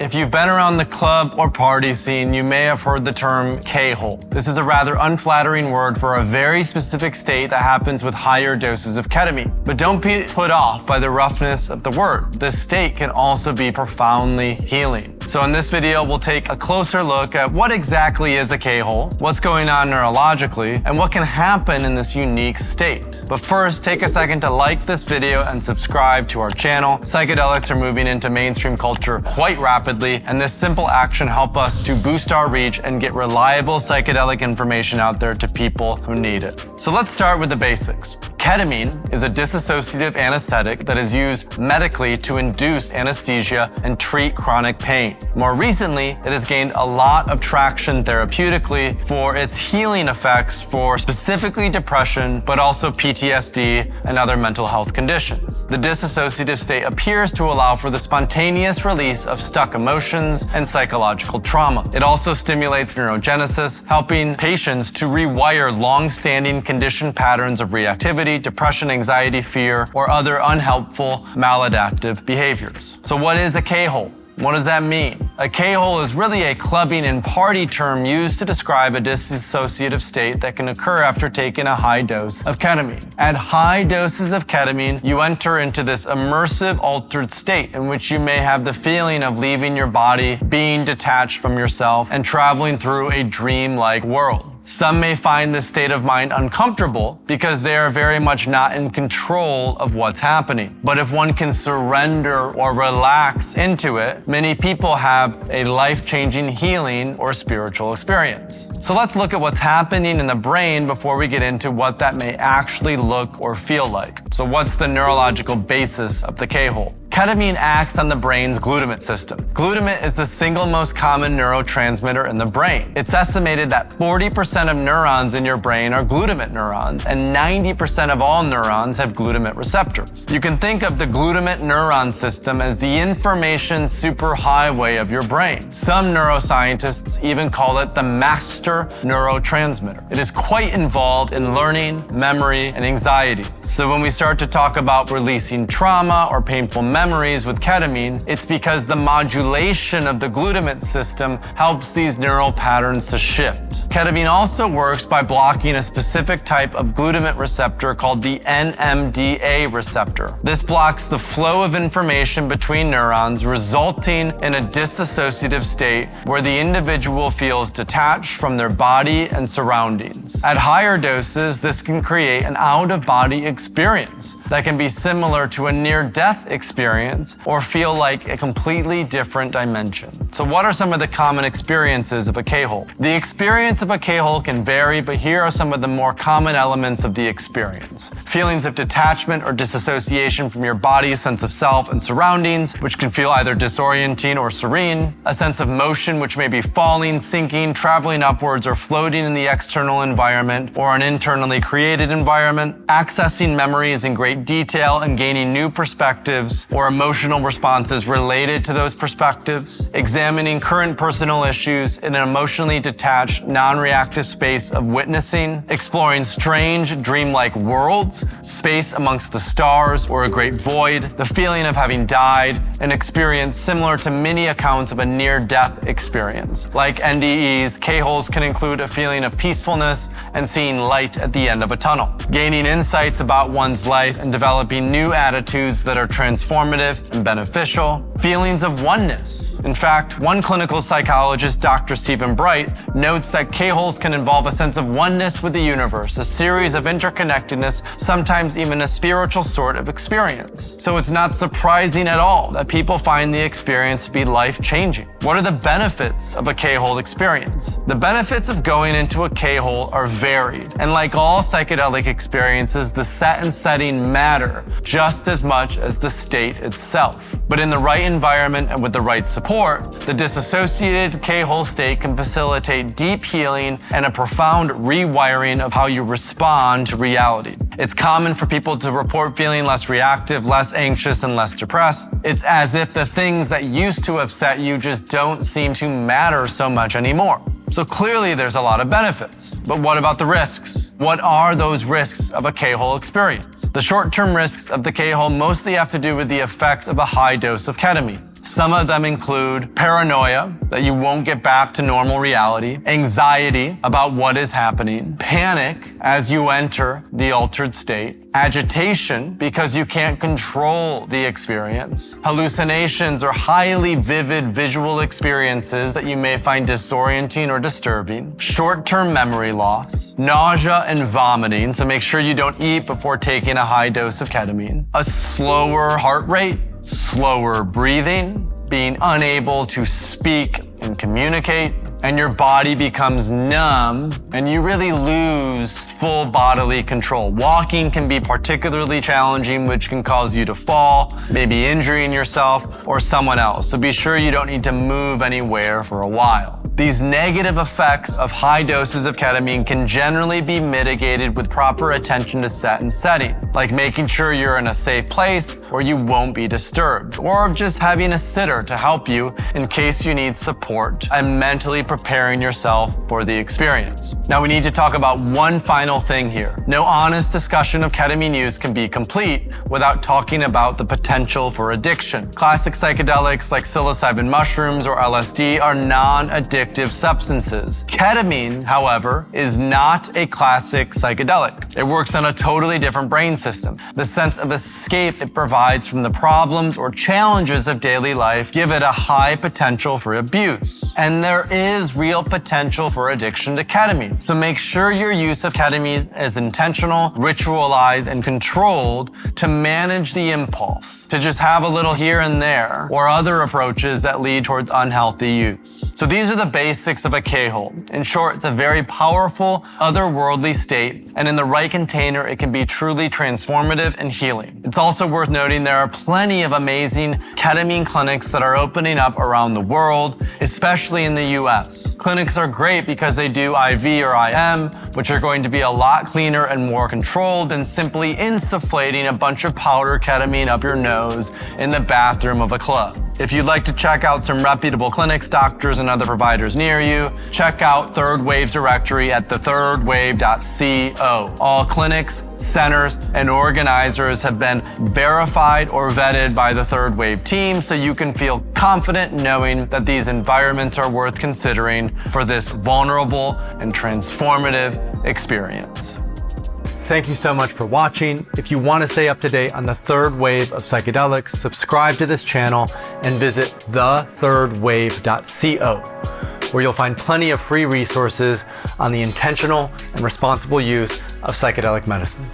If you've been around the club or party scene, you may have heard the term K-hole. This is a rather unflattering word for a very specific state that happens with higher doses of ketamine. But don't be put off by the roughness of the word. This state can also be profoundly healing. So in this video, we'll take a closer look at what exactly is a K-hole, what's going on neurologically, and what can happen in this unique state. But first, take a second to like this video and subscribe to our channel. Psychedelics are moving into mainstream culture quite rapidly, and this simple action helps us to boost our reach and get reliable psychedelic information out there to people who need it. So let's start with the basics. Ketamine is a dissociative anesthetic that is used medically to induce anesthesia and treat chronic pain. More recently, it has gained a lot of traction therapeutically for its healing effects for specifically depression, but also PTSD and other mental health conditions. The dissociative state appears to allow for the spontaneous release of stuck emotions and psychological trauma. It also stimulates neurogenesis, helping patients to rewire long-standing conditioned patterns of reactivity, depression, anxiety, fear, or other unhelpful maladaptive behaviors. So what is a K-hole? What does that mean? A K-hole is really a clubbing and party term used to describe a dissociative state that can occur after taking a high dose of ketamine. At high doses of ketamine, you enter into this immersive altered state in which you may have the feeling of leaving your body, being detached from yourself, and traveling through a dream-like world. Some may find this state of mind uncomfortable because they are very much not in control of what's happening. But if one can surrender or relax into it, many people have a life-changing healing or spiritual experience. So let's look at what's happening in the brain before we get into what that may actually look or feel like. So what's the neurological basis of the K-hole? Ketamine acts on the brain's glutamate system. Glutamate is the single most common neurotransmitter in the brain. It's estimated that 40% of neurons in your brain are glutamate neurons, and 90% of all neurons have glutamate receptors. You can think of the glutamate neuron system as the information superhighway of your brain. Some neuroscientists even call it the master neurotransmitter. It is quite involved in learning, memory, and anxiety. So when we start to talk about releasing trauma or painful memories with ketamine, it's because the modulation of the glutamate system helps these neural patterns to shift. Ketamine also works by blocking a specific type of glutamate receptor called the NMDA receptor. This blocks the flow of information between neurons, resulting in a dissociative state where the individual feels detached from their body and surroundings. At higher doses, this can create an out-of-body experience that can be similar to a near-death experience or feel like a completely different dimension. So what are some of the common experiences of a K-hole? The experience of a K-hole can vary, but here are some of the more common elements of the experience. Feelings of detachment or disassociation from your body, sense of self and surroundings, which can feel either disorienting or serene. A sense of motion, which may be falling, sinking, traveling upwards, or floating in the external environment or an internally created environment. Accessing memories in great detail and gaining new perspectives or emotional responses related to those perspectives. Examining current personal issues in an emotionally detached, non-reactive space of witnessing. Exploring strange, dreamlike worlds, space amongst the stars or a great void. The feeling of having died, an experience similar to many accounts of a near-death experience. Like NDEs, K-holes can include a feeling of peacefulness and seeing light at the end of a tunnel. Gaining insights about one's life and developing new attitudes that are transformative and beneficial. Feelings of oneness. In fact, one clinical psychologist, Dr. Stephen Bright, notes that K-holes can involve a sense of oneness with the universe, a series of interconnectedness, sometimes even a spiritual sort of experience. So it's not surprising at all that people find the experience to be life-changing. What are the benefits of a K-hole experience? The benefits of going into a K-hole are varied, and like all psychedelic experiences, the set and setting matter just as much as the state itself. But in the right environment and with the right support, the disassociated K-hole state can facilitate deep healing and a profound rewiring of how you respond to reality. It's common for people to report feeling less reactive, less anxious, and less depressed. It's as if the things that used to upset you just don't seem to matter so much anymore. So clearly there's a lot of benefits. But what about the risks? What are those risks of a K-hole experience? The short-term risks of the K-hole mostly have to do with the effects of a high dose of ketamine. Some of them include paranoia, that you won't get back to normal reality, anxiety about what is happening, panic as you enter the altered state, agitation because you can't control the experience, hallucinations or highly vivid visual experiences that you may find disorienting or disturbing, short-term memory loss, nausea and vomiting, so make sure you don't eat before taking a high dose of ketamine, a slower heart rate, slower breathing, being unable to speak and communicate, and your body becomes numb and you really lose full bodily control. Walking can be particularly challenging, which can cause you to fall, maybe injuring yourself or someone else. So be sure you don't need to move anywhere for a while. These negative effects of high doses of ketamine can generally be mitigated with proper attention to set and setting, like making sure you're in a safe place where you won't be disturbed, or just having a sitter to help you in case you need support and mentally preparing yourself for the experience. Now we need to talk about one final thing here. No honest discussion of ketamine use can be complete without talking about the potential for addiction. Classic psychedelics like psilocybin mushrooms or LSD are non-addictive substances. Ketamine, however, is not a classic psychedelic. It works on a totally different brain system. The sense of escape it provides from the problems or challenges of daily life give it a high potential for abuse. And there is real potential for addiction to ketamine. So make sure your use of ketamine is intentional, ritualized, and controlled to manage the impulse, to just have a little here and there, or other approaches that lead towards unhealthy use. So these are the basics of a K-hole. In short, it's a very powerful, otherworldly state, and in the right container, it can be truly transformative and healing. It's also worth noting there are plenty of amazing ketamine clinics that are opening up around the world, especially in the US. Clinics are great because they do IV or IM, which are going to be a lot cleaner and more controlled than simply insufflating a bunch of powder ketamine up your nose in the bathroom of a club. If you'd like to check out some reputable clinics, doctors, and other providers near you, check out Third Wave's directory at thethirdwave.co. All clinics, centers, and organizers have been verified or vetted by the Third Wave team, so you can feel confident knowing that these environments are worth considering for this vulnerable and transformative experience. Thank you so much for watching. If you want to stay up to date on the third wave of psychedelics, subscribe to this channel and visit thethirdwave.co, where you'll find plenty of free resources on the intentional and responsible use of psychedelic medicine.